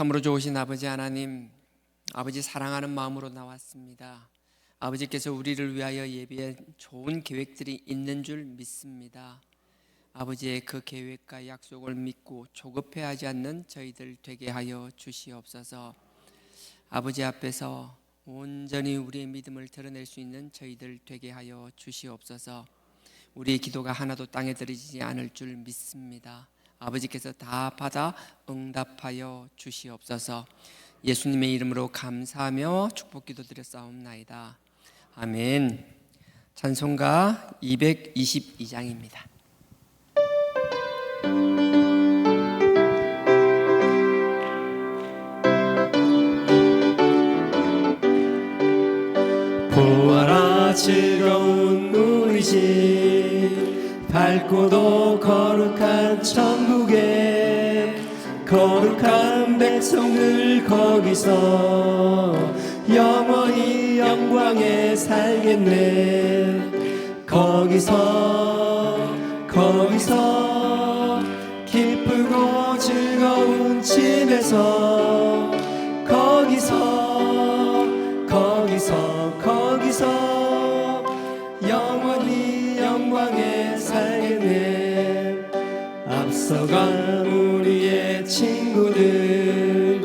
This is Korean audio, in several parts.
참으로 좋으신 아버지 하나님, 아버지 사랑하는 마음으로 나왔습니다. 아버지께서 우리를 위하여 예비한 좋은 계획들이 있는 줄 믿습니다. 아버지의 그 계획과 약속을 믿고 조급해하지 않는 저희들 되게 하여 주시옵소서. 아버지 앞에서 온전히 우리의 믿음을 드러낼 수 있는 저희들 되게 하여 주시옵소서. 우리의 기도가 하나도 땅에 들어지지 않을 줄 믿습니다. 아버지께서 다 받아 응답하여 주시옵소서. 예수님의 이름으로 감사하며 축복 기도드렸사옵나이다. 아멘. 찬송가 222장입니다. 보아라 즐거운 우리 집 밝고도 거룩한 천국에 거룩한 백성들 거기서 영원히 영광에 살겠네. 거기서 기쁘고 즐거운 집에서 거기서 영원히 영광에 살겠네. 앞서간 우리의 친구들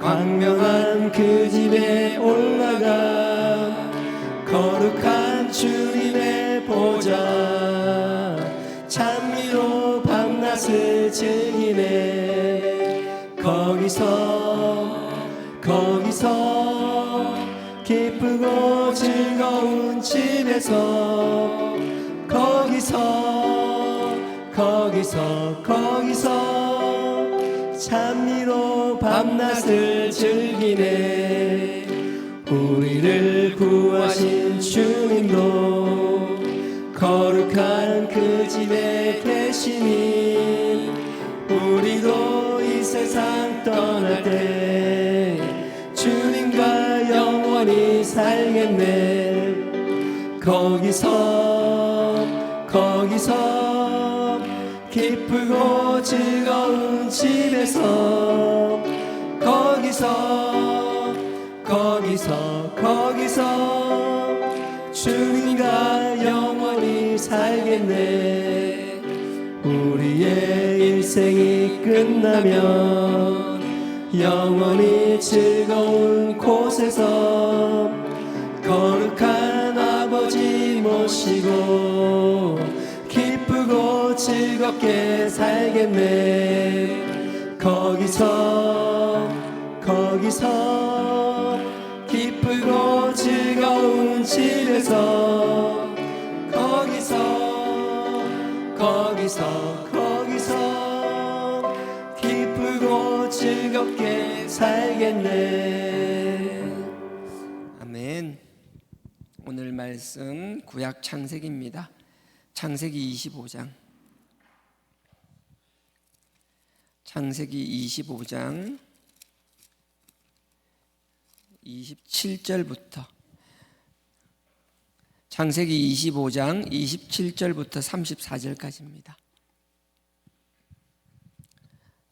광명한 그 집에 올라가 거룩한 주님의 보좌 찬미로 밤낮을 즐기네. 거기서 기쁘고 즐거운 집에서 거기서 찬미로 밤낮을 즐기네. 우리를 구하신 주님도 거룩한 그 집에 계시니 우리도 이 세상 떠날 때 주님과 영원히 살겠네. 거기서 기쁘고 즐거운 집에서 거기서 주님과 영원히 살겠네. 우리의 인생이 끝나면 영원히 즐거운 곳에서 거룩한 아버지 모시고 기쁘고 즐겁게 살겠네. 거기서 기쁘고 즐거운 집에서 거기서 기쁘고 즐겁게 살겠네. 아멘. 오늘 말씀 구약 창세기입니다. 창세기 25장. 창세기 25장 27절부터 창세기 25장 27절부터 34절까지입니다.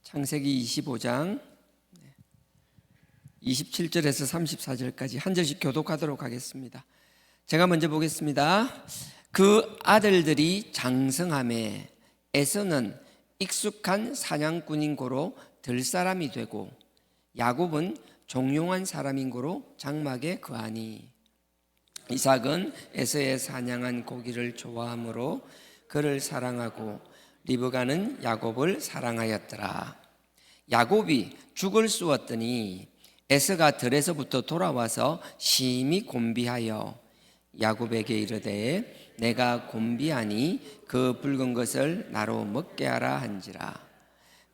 창세기 25장 27절에서 34절까지 한 절씩 교독하도록 하겠습니다. 제가 먼저 보겠습니다. 그 아들들이 장성함에 에서는 익숙한 사냥꾼인 고로 들사람이 되고 야곱은 종용한 사람인 고로 장막에 거하니 이삭은 에서의 사냥한 고기를 좋아하므로 그를 사랑하고 리브가는 야곱을 사랑하였더라. 야곱이 죽을 쑤었더니 에서가 들에서부터 돌아와서 심히 곤비하여 야곱에게 이르되 내가 곤비하니 그 붉은 것을 나로 먹게 하라 한지라.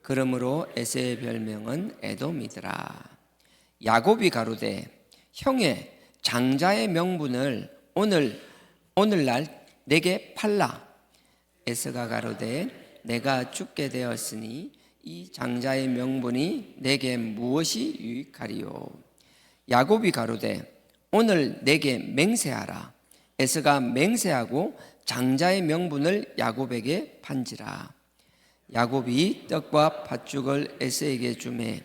그러므로 에서의 별명은 에돔이더라. 야곱이 가로되 형의 장자의 명분을 오늘날 내게 팔라. 에서가 가로되 내가 죽게 되었으니 이 장자의 명분이 내게 무엇이 유익하리요. 야곱이 가로되 오늘 내게 맹세하라. 에서가 맹세하고 장자의 명분을 야곱에게 판지라. 야곱이 떡과 팥죽을 에서에게 주매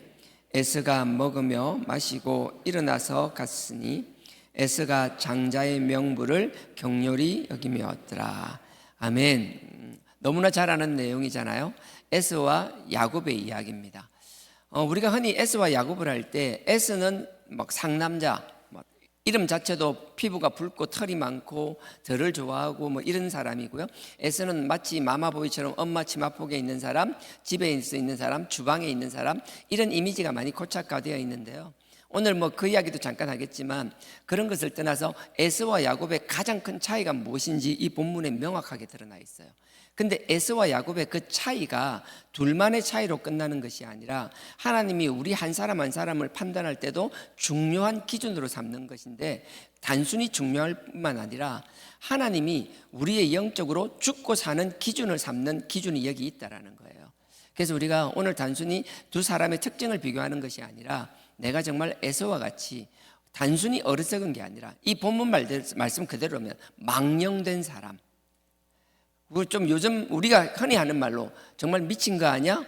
에서가 먹으며 마시고 일어나서 갔으니 에서가 장자의 명부를 격렬히 여기며 얻더라. 아멘. 너무나 잘 아는 내용이잖아요. 에서와 야곱의 이야기입니다. 우리가 흔히 에서와 야곱을 할 때 에서는 막 상남자, 이름 자체도 피부가 붉고 털이 많고 덜을 좋아하고 뭐 이런 사람이고요. 에서는 마치 마마보이처럼 엄마 치마폭에 있는 사람, 집에 있는 사람, 주방에 있는 사람, 이런 이미지가 많이 고착화되어 있는데요. 오늘 뭐 그 이야기도 잠깐 하겠지만 그런 것을 떠나서 에서와 야곱의 가장 큰 차이가 무엇인지 이 본문에 명확하게 드러나 있어요. 근데 에서와 야곱의 그 차이가 둘만의 차이로 끝나는 것이 아니라 하나님이 우리 한 사람 한 사람을 판단할 때도 중요한 기준으로 삼는 것인데, 단순히 중요할 뿐만 아니라 하나님이 우리의 영적으로 죽고 사는 기준을 삼는 기준이 여기 있다라는 거예요. 그래서 우리가 오늘 단순히 두 사람의 특징을 비교하는 것이 아니라 내가 정말 에서와 같이 단순히 어리석은 게 아니라 이 본문 말씀 그대로면 망령된 사람, 좀 요즘 우리가 흔히 하는 말로 정말 미친 거 아니야?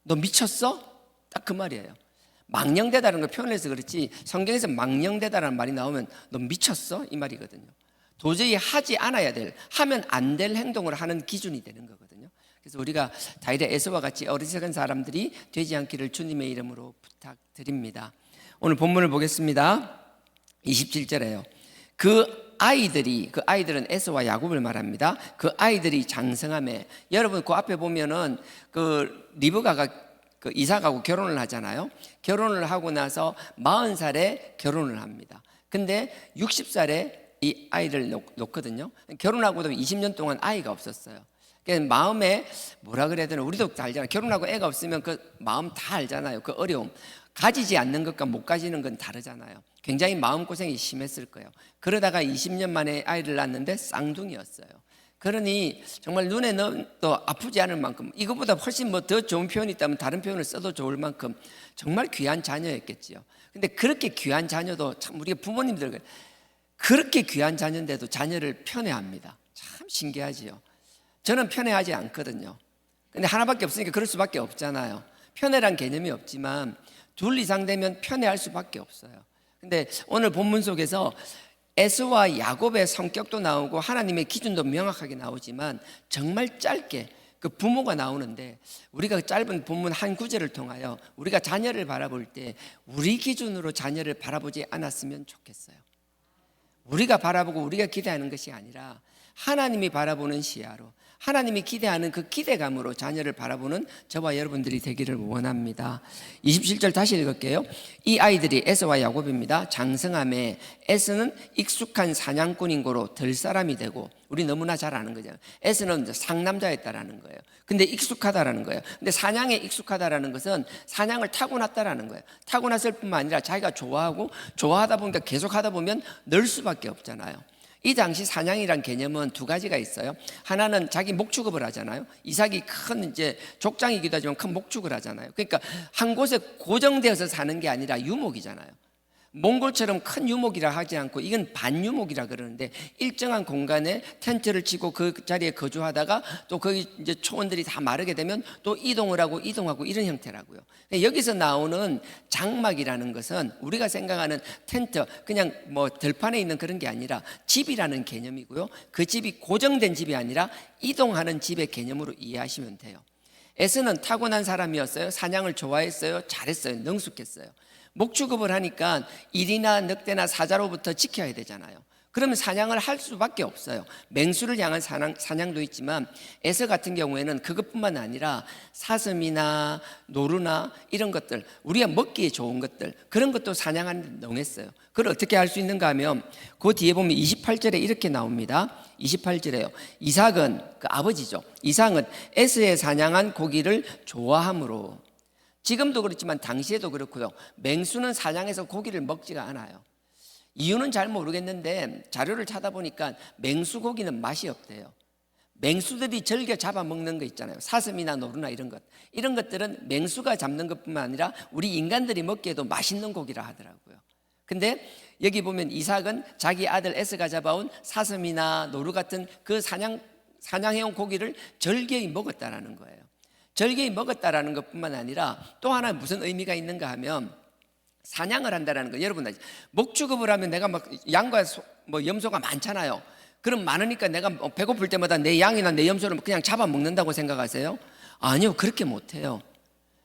너 미쳤어? 딱 그 말이에요. 망령되다는 걸 표현해서 그렇지 성경에서 망령되다라는 말이 나오면 너 미쳤어? 이 말이거든요. 도저히 하지 않아야 될, 하면 안 될 행동을 하는 기준이 되는 거거든요. 그래서 우리가 다윗의 에서와 같이 어리석은 사람들이 되지 않기를 주님의 이름으로 부탁드립니다. 오늘 본문을 보겠습니다. 27절에요. 그 아이들은 에서와 야곱을 말합니다. 그 아이들이 장성함에, 여러분 그 앞에 보면은 그 리브가가 그 이삭하고 결혼을 하잖아요. 결혼을 하고 나서 40살에 결혼을 합니다. 근데 60살에 이 아이를 놓거든요. 결혼하고도 20년 동안 아이가 없었어요. 그러니까 마음에 뭐라 그래야 되나, 우리도 다 알잖아요. 결혼하고 애가 없으면 그 마음 다 알잖아요. 그 어려움, 가지지 않는 것과 못 가지는 건 다르잖아요. 굉장히 마음고생이 심했을 거예요. 그러다가 20년 만에 아이를 낳았는데 쌍둥이였어요. 그러니 정말 눈에는 또 아프지 않을 만큼, 이것보다 훨씬 뭐 더 좋은 표현이 있다면 다른 표현을 써도 좋을 만큼 정말 귀한 자녀였겠지요. 근데 그렇게 귀한 자녀도 참 우리가 부모님들 그렇게 귀한 자녀인데도 자녀를 편애합니다. 참 신기하지요. 저는 편애하지 않거든요. 근데 하나밖에 없으니까 그럴 수밖에 없잖아요. 편애란 개념이 없지만 둘 이상 되면 편애할 수밖에 없어요. 근데 오늘 본문 속에서 에서와 야곱의 성격도 나오고 하나님의 기준도 명확하게 나오지만 정말 짧게 그 부모가 나오는데, 우리가 짧은 본문 한 구절을 통하여 우리가 자녀를 바라볼 때 우리 기준으로 자녀를 바라보지 않았으면 좋겠어요. 우리가 바라보고 우리가 기대하는 것이 아니라 하나님이 바라보는 시야로, 하나님이 기대하는 그 기대감으로 자녀를 바라보는 저와 여러분들이 되기를 원합니다. 27절 다시 읽을게요. 이 아이들이 에서와 야곱입니다. 장성함에, 에서는 익숙한 사냥꾼인 고로 들 사람이 되고, 우리 너무나 잘 아는 거죠. 에서는 상남자였다라는 거예요. 근데 익숙하다라는 거예요. 근데 사냥에 익숙하다라는 것은 사냥을 타고났다라는 거예요. 타고났을 뿐만 아니라 자기가 좋아하다 보니까 계속 하다 보면 늘 수밖에 없잖아요. 이 당시 사냥이란 개념은 두 가지가 있어요. 하나는 자기 목축업을 하잖아요. 이삭이 큰 이제 족장이기도 하지만 큰 목축을 하잖아요. 그러니까 한 곳에 고정되어서 사는 게 아니라 유목이잖아요. 몽골처럼 큰 유목이라 하지 않고 이건 반유목이라 그러는데, 일정한 공간에 텐트를 치고 그 자리에 거주하다가 또 거기 이제 초원들이 다 마르게 되면 또 이동하고 이런 형태라고요. 여기서 나오는 장막이라는 것은 우리가 생각하는 텐트, 그냥 뭐 들판에 있는 그런 게 아니라 집이라는 개념이고요. 그 집이 고정된 집이 아니라 이동하는 집의 개념으로 이해하시면 돼요. 에서는 타고난 사람이었어요. 사냥을 좋아했어요. 잘했어요. 능숙했어요. 목축업을 하니까 일이나 늑대나 사자로부터 지켜야 되잖아요. 그러면 사냥을 할 수밖에 없어요. 맹수를 향한 사냥도 있지만 에서 같은 경우에는 그것뿐만 아니라 사슴이나 노루나 이런 것들, 우리가 먹기에 좋은 것들, 그런 것도 사냥하는 데 능했어요. 그걸 어떻게 할 수 있는가 하면 그 뒤에 보면 28절에 이렇게 나옵니다. 28절에요. 이삭은, 그 아버지죠, 이삭은 에서의 사냥한 고기를 좋아함으로, 지금도 그렇지만 당시에도 그렇고요, 맹수는 사냥해서 고기를 먹지가 않아요. 이유는 잘 모르겠는데 자료를 찾아보니까 맹수 고기는 맛이 없대요. 맹수들이 즐겨 잡아먹는 거 있잖아요. 사슴이나 노루나 이런 것들은 맹수가 잡는 것뿐만 아니라 우리 인간들이 먹기에도 맛있는 고기라 하더라고요. 근데 여기 보면 이삭은 자기 아들 에서가 잡아온 사슴이나 노루 같은 그 사냥해온 고기를 즐겨 먹었다라는 거예요. 절개히 먹었다라는 것뿐만 아니라 또 하나 무슨 의미가 있는가 하면 사냥을 한다라는 거. 여러분 목축업을 하면 내가 막 양과 염소가 많잖아요. 그럼 많으니까 내가 배고플 때마다 내 양이나 내 염소를 그냥 잡아먹는다고 생각하세요? 아니요, 그렇게 못해요.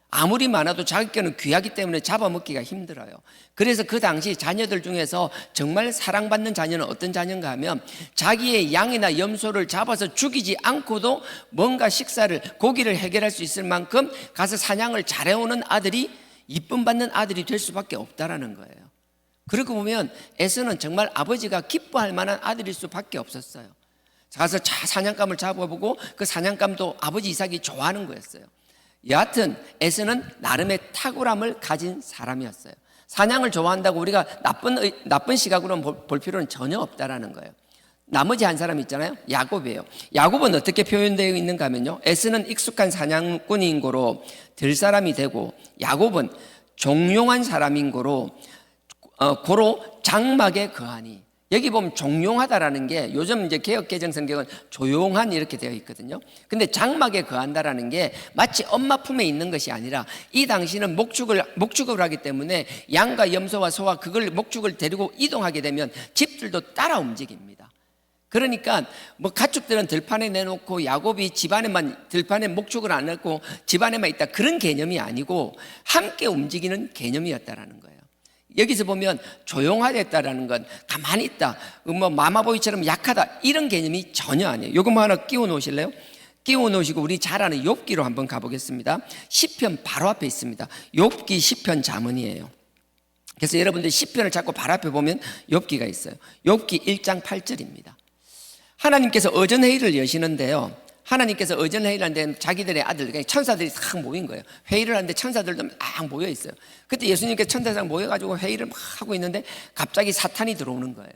아무리 많아도 자기 거는 귀하기 때문에 잡아먹기가 힘들어요. 그래서 그 당시 자녀들 중에서 정말 사랑받는 자녀는 어떤 자녀인가 하면 자기의 양이나 염소를 잡아서 죽이지 않고도 뭔가 식사를, 고기를 해결할 수 있을 만큼 가서 사냥을 잘해오는 아들이 이쁨 받는 아들이 될 수밖에 없다라는 거예요. 그러고 보면 에서는 정말 아버지가 기뻐할 만한 아들일 수밖에 없었어요. 가서 사냥감을 잡아보고 그 사냥감도 아버지 이삭이 좋아하는 거였어요. 여하튼 에서는 나름의 탁월함을 가진 사람이었어요. 사냥을 좋아한다고 우리가 나쁜 시각으로 볼 필요는 전혀 없다라는 거예요. 나머지 한 사람 있잖아요. 야곱이에요. 야곱은 어떻게 표현되어 있는가 하면요, 에서는 익숙한 사냥꾼인 고로 들 사람이 되고 야곱은 종용한 사람인 고로 장막에 거하니. 여기 보면 종용하다라는 게 요즘 이제 개역개정 성경은 조용한 이렇게 되어 있거든요. 근데 장막에 거한다라는 게 마치 엄마 품에 있는 것이 아니라 이 당시는 목축을 하기 때문에 양과 염소와 소와 그걸 목축을 데리고 이동하게 되면 집들도 따라 움직입니다. 그러니까 가축들은 들판에 내놓고 야곱이 집안에만 들판에 목축을 안 했고 집안에만 있다, 그런 개념이 아니고 함께 움직이는 개념이었다라는 거예요. 여기서 보면 조용하겠다라는 건 가만히 있다, 마마보이처럼 약하다, 이런 개념이 전혀 아니에요. 요것만 하나 끼워 놓으실래요? 끼워 놓으시고 우리 잘 아는 욥기로 한번 가보겠습니다. 시편 바로 앞에 있습니다. 욥기 시편 자문이에요. 그래서 여러분들 시편을 자꾸 바로 앞에 보면 욥기가 있어요. 욥기 1장 8절입니다. 하나님께서 어전회의를 여시는데요, 하나님께서 어전회의를 하는데 자기들의 아들, 천사들이 싹 모인 거예요. 회의를 하는데 천사들도 막 모여 있어요. 그때 예수님께서 천사들 모여가지고 회의를 막 하고 있는데 갑자기 사탄이 들어오는 거예요.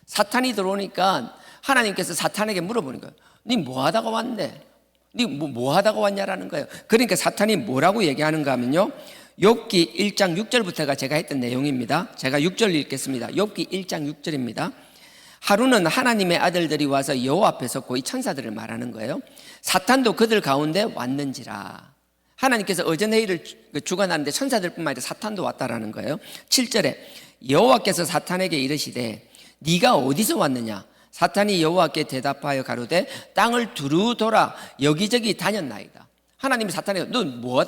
사탄이 들어오니까 하나님께서 사탄에게 물어보는 거예요. 니 뭐 하다가 왔는데? 니 뭐 하다가 왔냐라는 거예요. 그러니까 사탄이 뭐라고 얘기하는가 하면요, 욥기 1장 6절부터가 제가 했던 내용입니다. 제가 6절 읽겠습니다. 욥기 1장 6절입니다. 하루는 하나님의 아들들이 와서 여호와 앞에 섰고, 이 천사들을 말하는 거예요. 사탄도 그들 가운데 왔는지라. 하나님께서 어전회의를 주관하는데 천사들뿐만 아니라 사탄도 왔다라는 거예요. 7절에 여호와께서 사탄에게 이르시되 네가 어디서 왔느냐? 사탄이 여호와께 대답하여 가로되 땅을 두루 돌아 여기저기 다녔나이다. 하나님이 사탄에게 너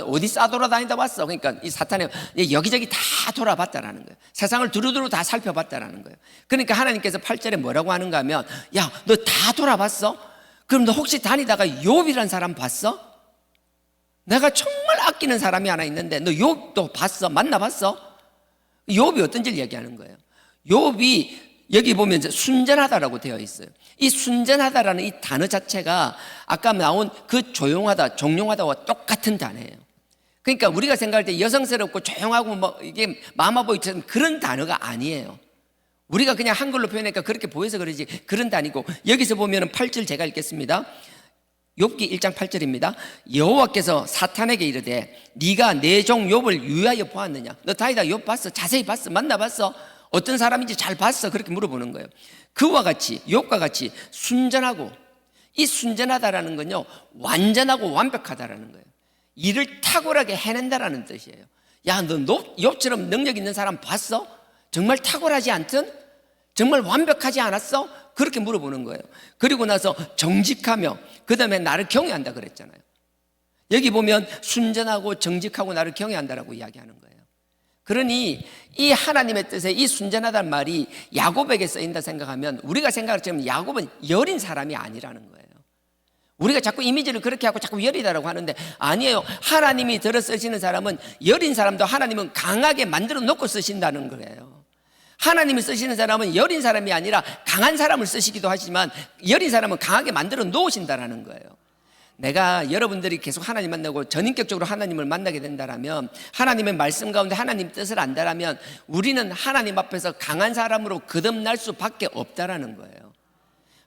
어디 싸돌아다니다 왔어? 그러니까 이 사탄이 여기저기 다 돌아봤다라는 거예요. 세상을 두루두루 다 살펴봤다라는 거예요. 그러니까 하나님께서 8절에 뭐라고 하는가 하면, 야, 너 다 돌아봤어? 그럼 너 혹시 다니다가 욥이란 사람 봤어? 내가 정말 아끼는 사람이 하나 있는데 너 욥도 봤어? 만나봤어? 욥이 어떤지를 얘기하는 거예요. 욥이 여기 보면 이제 순전하다라고 되어 있어요. 이 순전하다라는 이 단어 자체가 아까 나온 그 조용하다, 종용하다와 똑같은 단어예요. 그러니까 우리가 생각할 때 여성스럽고 조용하고 이게 마마보이처럼 그런 단어가 아니에요. 우리가 그냥 한글로 표현하니까 그렇게 보여서 그러지 그런 단어이고, 여기서 보면 8절 제가 읽겠습니다. 욥기 1장 8절입니다. 여호와께서 사탄에게 이르되 네가 내 종 욥을 유하여 보았느냐? 너 다니다 욥 봤어? 자세히 봤어? 만나봤어? 어떤 사람인지 잘 봤어? 그렇게 물어보는 거예요. 그와 같이, 욥과 같이 순전하고, 이 순전하다라는 건요, 완전하고 완벽하다라는 거예요. 일을 탁월하게 해낸다라는 뜻이에요. 야, 너 욥처럼 능력 있는 사람 봤어? 정말 탁월하지 않든? 정말 완벽하지 않았어? 그렇게 물어보는 거예요. 그리고 나서 정직하며 그 다음에 나를 경외한다 그랬잖아요. 여기 보면 순전하고 정직하고 나를 경외한다라고 이야기하는 거예요. 그러니 이 하나님의 뜻에 이 순전하다는 말이 야곱에게 쓰인다 생각하면 우리가 생각하면 야곱은 여린 사람이 아니라는 거예요. 우리가 자꾸 이미지를 그렇게 하고 자꾸 여리다라고 하는데 아니에요. 하나님이 들어 쓰시는 사람은 여린 사람도 하나님은 강하게 만들어 놓고 쓰신다는 거예요. 하나님이 쓰시는 사람은 여린 사람이 아니라 강한 사람을 쓰시기도 하지만 여린 사람은 강하게 만들어 놓으신다라는 거예요. 내가 여러분들이 계속 하나님 만나고 전인격적으로 하나님을 만나게 된다라면, 하나님의 말씀 가운데 하나님 뜻을 안다라면 우리는 하나님 앞에서 강한 사람으로 거듭날 수밖에 없다라는 거예요.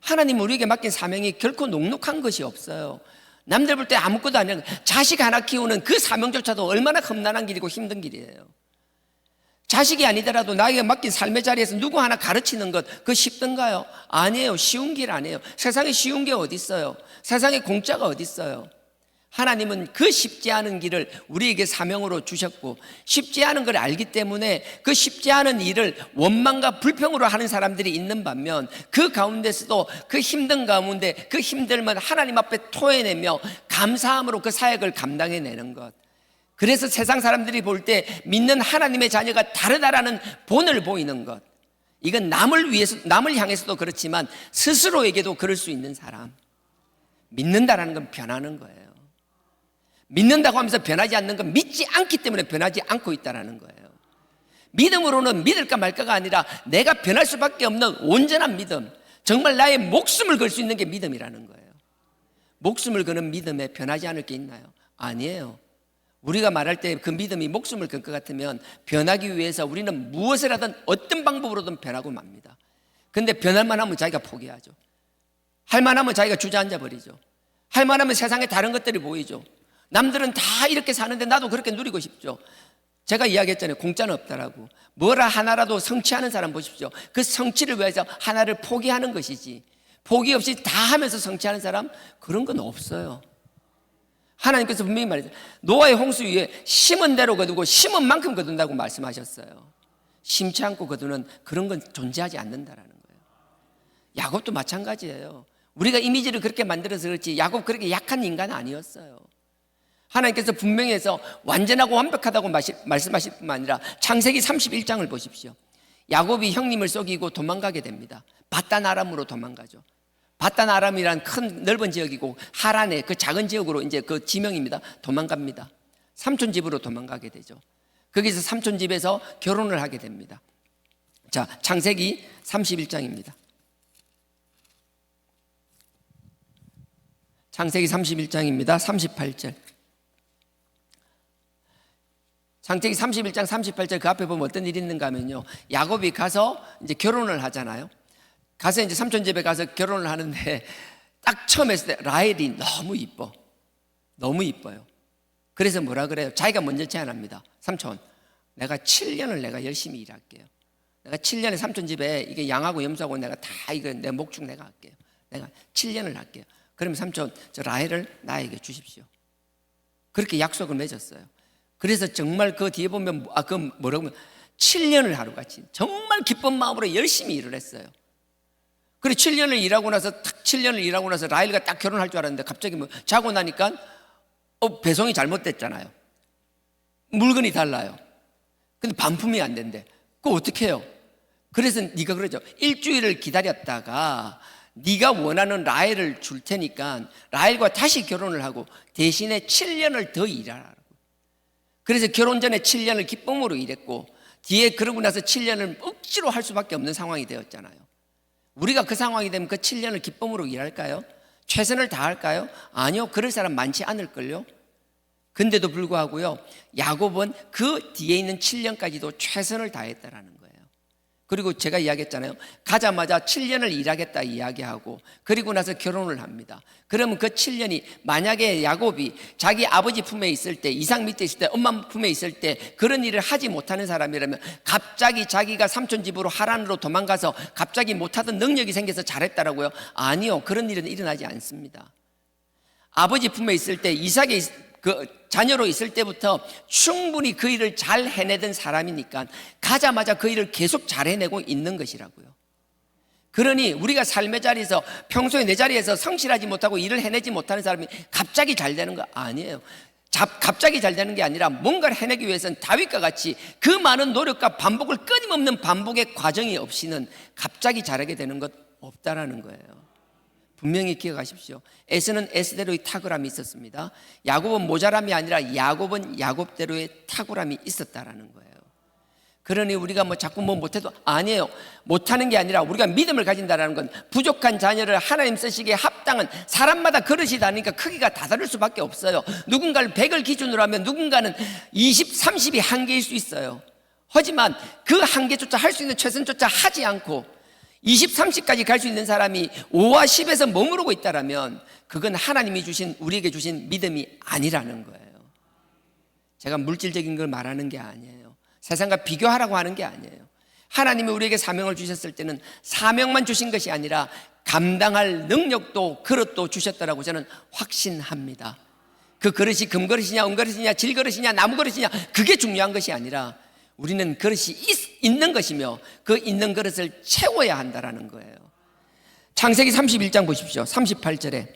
하나님 우리에게 맡긴 사명이 결코 녹록한 것이 없어요. 남들 볼 때 아무것도 아니라 자식 하나 키우는 그 사명조차도 얼마나 험난한 길이고 힘든 길이에요. 자식이 아니더라도 나에게 맡긴 삶의 자리에서 누구 하나 가르치는 것, 그거 쉽던가요? 아니에요. 쉬운 길 아니에요. 세상에 쉬운 게 어디 있어요? 세상에 공짜가 어디 있어요? 하나님은 그 쉽지 않은 길을 우리에게 사명으로 주셨고, 쉽지 않은 걸 알기 때문에 그 쉽지 않은 일을 원망과 불평으로 하는 사람들이 있는 반면, 그 가운데서도 그 힘든 가운데 그 힘들면 하나님 앞에 토해내며 감사함으로 그 사역을 감당해내는 것. 그래서 세상 사람들이 볼 때 믿는 하나님의 자녀가 다르다라는 본을 보이는 것. 이건 남을 위해서, 남을 향해서도 그렇지만 스스로에게도 그럴 수 있는 사람. 믿는다라는 건 변하는 거예요. 믿는다고 하면서 변하지 않는 건 믿지 않기 때문에 변하지 않고 있다는 거예요. 믿음으로는 믿을까 말까가 아니라 내가 변할 수밖에 없는 온전한 믿음, 정말 나의 목숨을 걸 수 있는 게 믿음이라는 거예요. 목숨을 거는 믿음에 변하지 않을 게 있나요? 아니에요. 우리가 말할 때 그 믿음이 목숨을 걸 것 같으면 변하기 위해서 우리는 무엇을 하든 어떤 방법으로든 변하고 맙니다. 근데 변할 만하면 자기가 포기하죠. 할 만하면 자기가 주저앉아 버리죠. 할 만하면 세상에 다른 것들이 보이죠. 남들은 다 이렇게 사는데 나도 그렇게 누리고 싶죠. 제가 이야기했잖아요. 공짜는 없다라고. 뭐라 하나라도 성취하는 사람 보십시오. 그 성취를 위해서 하나를 포기하는 것이지, 포기 없이 다 하면서 성취하는 사람, 그런 건 없어요. 하나님께서 분명히 말했어요. 노아의 홍수 위에 심은 대로 거두고 심은 만큼 거둔다고 말씀하셨어요. 심지 않고 거두는 그런 건 존재하지 않는다라는 거예요. 야곱도 마찬가지예요. 우리가 이미지를 그렇게 만들어서 그렇지 야곱 그렇게 약한 인간은 아니었어요. 하나님께서 분명히 해서 완전하고 완벽하다고 말씀하실 뿐만 아니라 창세기 31장을 보십시오. 야곱이 형님을 속이고 도망가게 됩니다. 바단 아람으로 도망가죠. 바단 아람이란 큰 넓은 지역이고 하란의 그 작은 지역으로 이제 그 지명입니다. 도망갑니다. 삼촌 집으로 도망가게 되죠. 거기서 삼촌 집에서 결혼을 하게 됩니다. 자, 창세기 31장입니다. 창세기 31장입니다. 38절. 창세기 31장 38절 그 앞에 보면 어떤 일이 있는가 하면요. 야곱이 가서 이제 결혼을 하잖아요. 가서 이제 삼촌 집에 가서 결혼을 하는데 딱 처음 했을 때 라헬이 너무 이뻐. 너무 이뻐요. 그래서 뭐라 그래요? 자기가 먼저 제안합니다. 삼촌, 내가 7년을 내가 열심히 일할게요. 내가 7년에 삼촌 집에 이게 양하고 염소하고 내가 다 이거 내 목축 내가 할게요. 내가 7년을 할게요. 그러면 삼촌, 저 라헬을 나에게 주십시오. 그렇게 약속을 맺었어요. 그래서 정말 그 뒤에 보면 그 뭐라고 하면 7년을 하루같이 정말 기쁜 마음으로 열심히 일을 했어요. 그래 7년을 일하고 나서 딱 7년을 일하고 나서 라헬과 딱 결혼할 줄 알았는데 갑자기 뭐 자고 나니까 배송이 잘못됐잖아요. 물건이 달라요. 근데 반품이 안 된대. 그거 어떻게 해요? 그래서 네가 그러죠. 일주일을 기다렸다가 네가 원하는 라헬을 줄 테니까 라헬과 다시 결혼을 하고 대신에 7년을 더 일하라고. 그래서 결혼 전에 7년을 기쁨으로 일했고 뒤에 그러고 나서 7년을 억지로 할 수밖에 없는 상황이 되었잖아요. 우리가 그 상황이 되면 그 7년을 기쁨으로 일할까요? 최선을 다할까요? 아니요. 그럴 사람 많지 않을걸요. 근데도 불구하고요, 야곱은 그 뒤에 있는 7년까지도 최선을 다했다라는 거예요. 그리고 제가 이야기했잖아요. 가자마자 7년을 일하겠다 이야기하고 그리고 나서 결혼을 합니다. 그러면 그 7년이 만약에 야곱이 자기 아버지 품에 있을 때, 이삭 밑에 있을 때, 엄마 품에 있을 때 그런 일을 하지 못하는 사람이라면 갑자기 자기가 삼촌 집으로 하란으로 도망가서 갑자기 못하던 능력이 생겨서 잘했다라고요? 아니요. 그런 일은 일어나지 않습니다. 아버지 품에 있을 때, 이삭의 그 자녀로 있을 때부터 충분히 그 일을 잘 해내던 사람이니까 가자마자 그 일을 계속 잘 해내고 있는 것이라고요. 그러니 우리가 삶의 자리에서 평소에 내 자리에서 성실하지 못하고 일을 해내지 못하는 사람이 갑자기 잘 되는 거 아니에요. 갑자기 잘 되는 게 아니라 뭔가를 해내기 위해서는 다윗과 같이 그 많은 노력과 반복을 끊임없는 반복의 과정이 없이는 갑자기 잘하게 되는 것 없다라는 거예요. 분명히 기억하십시오. 에서는 에서대로의 탁월함이 있었습니다. 야곱은 모자람이 아니라 야곱은 야곱대로의 탁월함이 있었다라는 거예요. 그러니 우리가 뭐 자꾸 뭐 못해도 아니에요. 못하는 게 아니라 우리가 믿음을 가진다라는 건 부족한 자녀를 하나님 쓰시기에 합당한, 사람마다 그릇이 다르니까 크기가 다 다를 수밖에 없어요. 누군가는 100을 기준으로 하면 누군가는 20, 30이 한계일 수 있어요. 하지만 그 한계조차 할 수 있는 최선조차 하지 않고 20, 30까지 갈 수 있는 사람이 5와 10에서 머무르고 있다면 그건 하나님이 주신, 우리에게 주신 믿음이 아니라는 거예요. 제가 물질적인 걸 말하는 게 아니에요. 세상과 비교하라고 하는 게 아니에요. 하나님이 우리에게 사명을 주셨을 때는 사명만 주신 것이 아니라 감당할 능력도 그릇도 주셨다라고 저는 확신합니다. 그 그릇이 금그릇이냐 은그릇이냐 질그릇이냐 나무그릇이냐 그게 중요한 것이 아니라 우리는 그릇이 있는 것이며 그 있는 그릇을 채워야 한다라는 거예요. 창세기 31장 보십시오. 38절에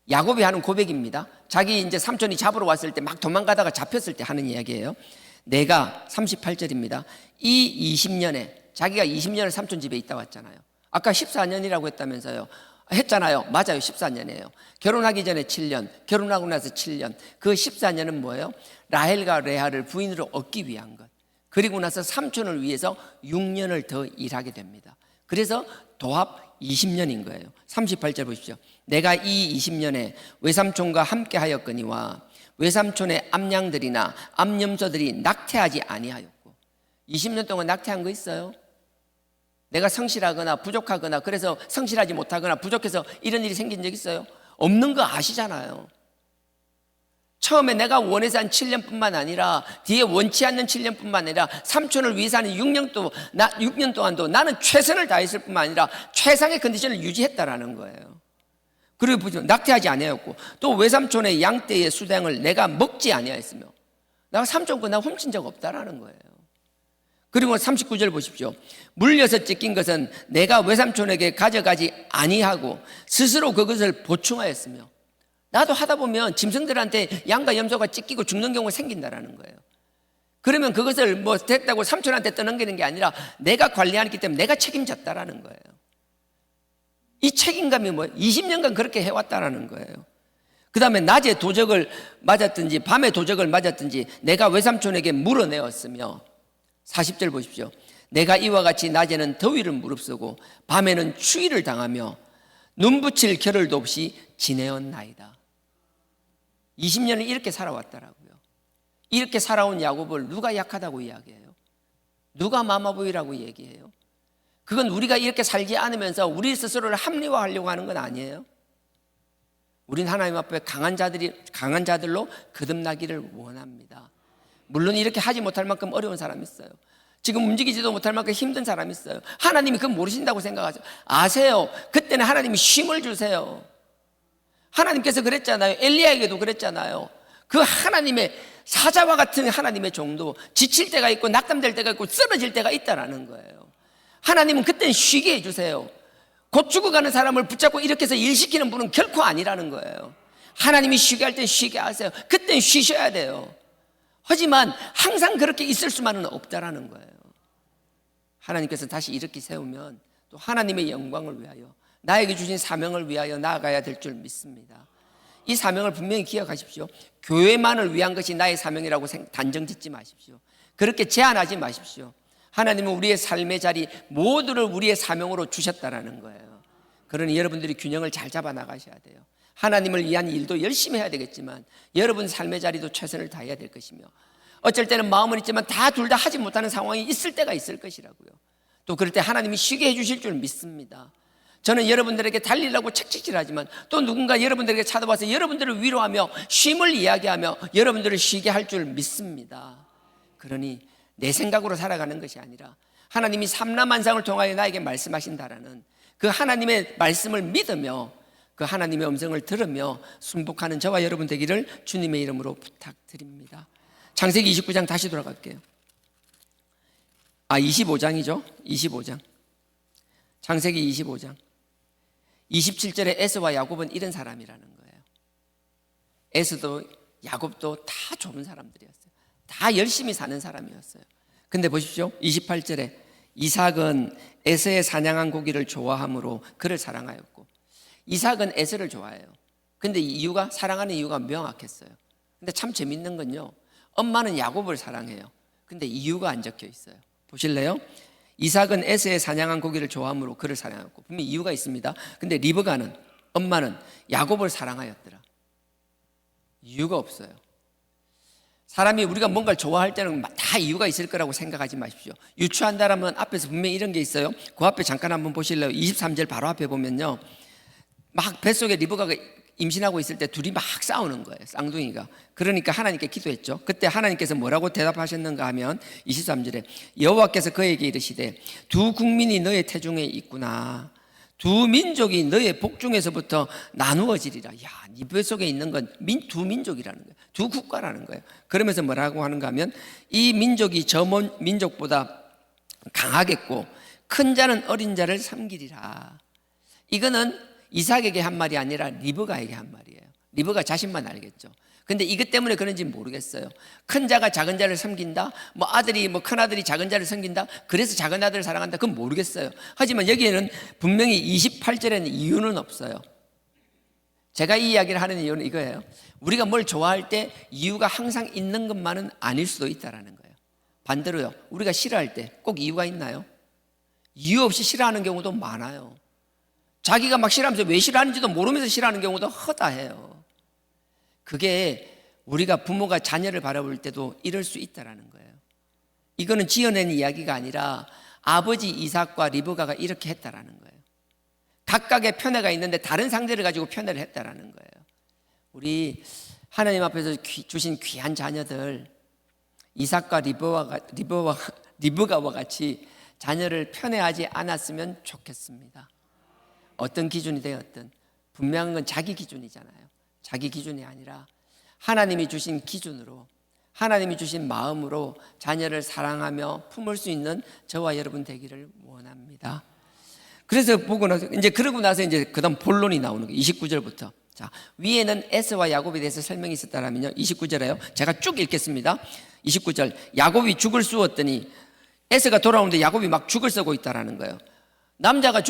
야곱이 하는 고백입니다. 자기 이제 삼촌이 잡으러 왔을 때 막 도망가다가 잡혔을 때 하는 이야기예요. 내가 38절입니다. 이 20년에 자기가 20년을 삼촌 집에 있다 왔잖아요. 아까 14년이라고 했다면서요. 했잖아요. 맞아요. 14년이에요. 결혼하기 전에 7년, 결혼하고 나서 7년. 그 14년은 뭐예요? 라헬과 레아를 부인으로 얻기 위한 것. 그리고 나서 삼촌을 위해서 6년을 더 일하게 됩니다. 그래서 도합 20년인 거예요. 38절 보십시오. 내가 이 20년에 외삼촌과 함께 하였거니와 외삼촌의 암양들이나 암염소들이 낙태하지 아니하였고. 20년 동안 낙태한 거 있어요? 내가 성실하거나 부족하거나 그래서 성실하지 못하거나 부족해서 이런 일이 생긴 적 있어요? 없는 거 아시잖아요. 처음에 내가 원해서 한 7년뿐만 아니라 뒤에 원치 않는 7년뿐만 아니라 삼촌을 위해서 하는 6년 동안도 나는 최선을 다했을 뿐만 아니라 최상의 컨디션을 유지했다라는 거예요. 그리고 보시면 낙태하지 아니하였고 또 외삼촌의 양떼의 수량을 내가 먹지 아니하였으며 내가 삼촌 거 나 훔친 적 없다라는 거예요. 그리고 39절 보십시오. 물려서 찢긴 것은 내가 외삼촌에게 가져가지 아니하고 스스로 그것을 보충하였으며 나도 하다 보면 짐승들한테 양과 염소가 찢기고 죽는 경우가 생긴다라는 거예요. 그러면 그것을 뭐 됐다고 삼촌한테 떠넘기는 게 아니라 내가 관리하기 때문에 내가 책임졌다라는 거예요. 이 책임감이 뭐예요? 20년간 그렇게 해왔다라는 거예요. 그 다음에 낮에 도적을 맞았든지 밤에 도적을 맞았든지 내가 외삼촌에게 물어내었으며 40절 보십시오. 내가 이와 같이 낮에는 더위를 무릅쓰고 밤에는 추위를 당하며 눈 붙일 겨를도 없이 지내었나이다. 20년을 이렇게 살아왔다라고요. 이렇게 살아온 야곱을 누가 약하다고 이야기해요? 누가 마마보이라고 얘기해요? 그건 우리가 이렇게 살지 않으면서 우리 스스로를 합리화하려고 하는 건 아니에요. 우린 하나님 앞에 강한 자들로 거듭나기를 원합니다. 물론 이렇게 하지 못할 만큼 어려운 사람이 있어요. 지금 움직이지도 못할 만큼 힘든 사람이 있어요. 하나님이 그건 모르신다고 생각하죠. 아세요. 그때는 하나님이 쉼을 주세요. 하나님께서 그랬잖아요. 엘리야에게도 그랬잖아요. 그 하나님의 사자와 같은 하나님의 종도 지칠 때가 있고 낙담될 때가 있고 쓰러질 때가 있다라는 거예요. 하나님은 그때는 쉬게 해주세요. 곧 죽어가는 사람을 붙잡고 이렇게 해서 일시키는 분은 결코 아니라는 거예요. 하나님이 쉬게 할 때 쉬게 하세요. 그때는 쉬셔야 돼요. 하지만 항상 그렇게 있을 수만은 없다라는 거예요. 하나님께서 다시 이렇게 세우면 또 하나님의 영광을 위하여 나에게 주신 사명을 위하여 나아가야 될 줄 믿습니다. 이 사명을 분명히 기억하십시오. 교회만을 위한 것이 나의 사명이라고 단정 짓지 마십시오. 그렇게 제한하지 마십시오. 하나님은 우리의 삶의 자리 모두를 우리의 사명으로 주셨다라는 거예요. 그러니 여러분들이 균형을 잘 잡아 나가셔야 돼요. 하나님을 위한 일도 열심히 해야 되겠지만 여러분 삶의 자리도 최선을 다해야 될 것이며 어쩔 때는 마음은 있지만 둘 다 하지 못하는 상황이 있을 때가 있을 것이라고요. 또 그럴 때 하나님이 쉬게 해주실 줄 믿습니다. 저는 여러분들에게 달리라고 책찍질하지만 또 누군가 여러분들에게 찾아와서 여러분들을 위로하며 쉼을 이야기하며 여러분들을 쉬게 할 줄 믿습니다. 그러니 내 생각으로 살아가는 것이 아니라 하나님이 삼라만상을 통하여 나에게 말씀하신다라는 그 하나님의 말씀을 믿으며 그 하나님의 음성을 들으며 순복하는 저와 여러분 되기를 주님의 이름으로 부탁드립니다. 창세기 29장 다시 돌아갈게요. 25장이죠. 25장. 창세기 25장. 27절에 에서와 야곱은 이런 사람이라는 거예요. 에서도 야곱도 다 좋은 사람들이었어요. 다 열심히 사는 사람이었어요. 근데 보십시오. 28절에 이삭은 에서의 사냥한 고기를 좋아함으로 그를 사랑하였고 이삭은 에서를 좋아해요. 근데 이유가 사랑하는 이유가 명확했어요. 근데 참 재밌는 건요. 엄마는 야곱을 사랑해요. 근데 이유가 안 적혀 있어요. 보실래요? 이삭은 에서의 사냥한 고기를 좋아함으로 그를 사랑하였고 분명히 이유가 있습니다. 근데 리브가는 엄마는 야곱을 사랑하였더라. 이유가 없어요. 사람이 우리가 뭔가를 좋아할 때는 다 이유가 있을 거라고 생각하지 마십시오. 유추한다라면 앞에서 분명히 이런 게 있어요. 그 앞에 잠깐 한번 보실래요? 23절 바로 앞에 보면요. 막 뱃속에 리브가가 임신하고 있을 때 둘이 막 싸우는 거예요. 쌍둥이가. 그러니까 하나님께 기도했죠. 그때 하나님께서 뭐라고 대답하셨는가 하면 23절에 여호와께서 그에게 이르시되 두 국민이 너의 태중에 있구나. 두 민족이 너의 복중에서부터 나누어지리라. 야, 네 뱃속에 있는 건 두 민족이라는 거예요. 두 국가라는 거예요. 그러면서 뭐라고 하는가 하면 이 민족이 저 민족보다 강하겠고 큰 자는 어린 자를 섬기리라. 이거는 이삭에게 한 말이 아니라 리브가에게 한 말이에요. 리브가 자신만 알겠죠. 근데 이것 때문에 그런지 모르겠어요. 큰 자가 작은 자를 섬긴다, 큰 아들이 작은 자를 섬긴다, 그래서 작은 아들을 사랑한다, 그건 모르겠어요. 하지만 여기에는 분명히 28절에는 이유는 없어요. 제가 이 이야기를 하는 이유는 이거예요. 우리가 뭘 좋아할 때 이유가 항상 있는 것만은 아닐 수도 있다는 거예요. 반대로요, 우리가 싫어할 때 꼭 이유가 있나요? 이유 없이 싫어하는 경우도 많아요. 자기가 막 싫어하면서 왜 싫어하는지도 모르면서 싫어하는 경우도 허다해요. 그게 우리가 부모가 자녀를 바라볼 때도 이럴 수 있다는 거예요. 이거는 지어낸 이야기가 아니라 아버지 이삭과 리브가가 이렇게 했다는 거예요. 각각의 편애가 있는데 다른 상대를 가지고 편애를 했다는 거예요. 우리 하나님 앞에서 주신 귀한 자녀들, 이삭과 리브가와 같이 자녀를 편애하지 않았으면 좋겠습니다. 어떤 기준이 되었든 분명한 건 자기 기준이잖아요. 자기 기준이 아니라 하나님이 주신 기준으로, 하나님이 주신 마음으로 자녀를 사랑하며 품을 수 있는 저와 여러분 되기를 원합니다. 그래서 보고 나서 그러고 나서 그다음 본론이 나오는 거예요. 29절부터. 자, 위에는 에서와 야곱에 대해서 설명이 있었다면요. 29절에요. 제가 쭉 읽겠습니다. 29절. 야곱이 죽을 쑤었더니 에서가 돌아오는데 야곱이 막 죽을 쓰고 있다라는 거예요. 남자가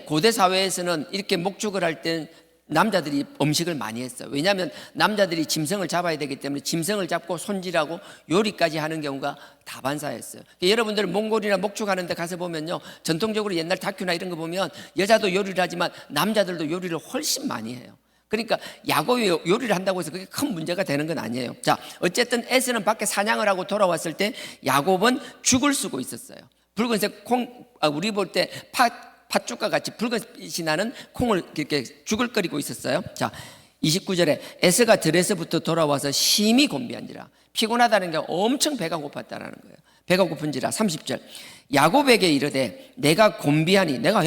고대 사회에서는 이렇게 목축을 할 때 남자들이 음식을 많이 했어요. 왜냐하면 남자들이 짐승을 잡아야 되기 때문에 짐승을 잡고 손질하고 요리까지 하는 경우가 다반사였어요. 여러분들 몽골이나 목축하는 데 가서 보면요, 전통적으로 옛날 다큐나 이런 거 보면 여자도 요리를 하지만 남자들도 요리를 훨씬 많이 해요. 그러니까 야곱이 요리를 한다고 해서 그게 큰 문제가 되는 건 아니에요. 자, 어쨌든 에서는 밖에 사냥을 하고 돌아왔을 때 야곱은 죽을 쓰고 있었어요. 붉은색 우리 볼 때 팥죽과 같이 붉은빛이 나는 콩을 이렇게 죽을 끓이고 있었어요. 자, 29절에 에서가 들에서부터 돌아와서 심히 곤비한지라. 피곤하다는 게 엄청 배가 고팠다는 거예요. 배가 고픈지라. 30절. 야곱에게 이르되 내가 곤비하니, 내가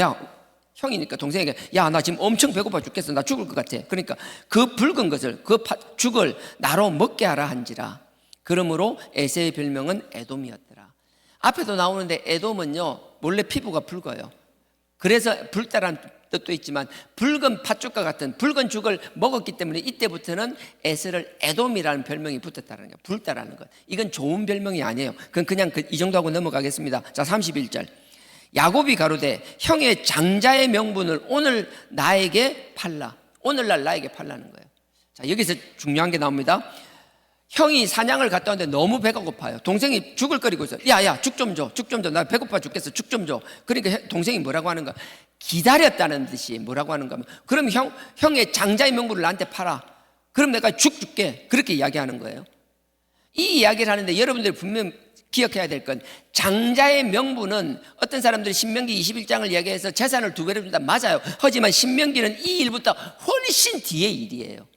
형이니까 동생에게 나 지금 엄청 배고파 죽겠어, 나 죽을 것 같아. 그러니까 그 붉은 것을, 그 죽을 나로 먹게 하라 한지라. 그러므로 에서의 별명은 에돔이었더라. 앞에도 나오는데 에돔은요 원래 피부가 붉어요. 그래서 붉다라는 뜻도 있지만 붉은 팥죽과 같은 붉은 죽을 먹었기 때문에 이때부터는 에서를 에돔이라는 별명이 붙었다는 거예요. 붉다라는 것. 이건 좋은 별명이 아니에요. 그건 그냥 이 정도 하고 넘어가겠습니다. 자, 31절. 야곱이 가로되 형의 장자의 명분을 오늘 나에게 팔라. 오늘날 나에게 팔라는 거예요. 자, 여기서 중요한 게 나옵니다. 형이 사냥을 갔다 왔는데 너무 배가 고파요. 동생이 죽을 끓이고 있어요. 야야, 죽 좀 줘, 죽 좀 줘. 나 배고파 죽겠어, 죽 좀 줘. 그러니까 동생이 뭐라고 하는가? 기다렸다는 듯이 뭐라고 하는가 하면, 그럼 형의 장자의 명분을 나한테 팔아. 그럼 내가 죽 줄게. 그렇게 이야기하는 거예요. 이 이야기를 하는데 여러분들이 분명 기억해야 될 건, 장자의 명분은 어떤 사람들이 신명기 21장을 이야기해서 재산을 2배로 준다, 맞아요. 하지만 신명기는 이 일부터 훨씬 뒤의 일이에요.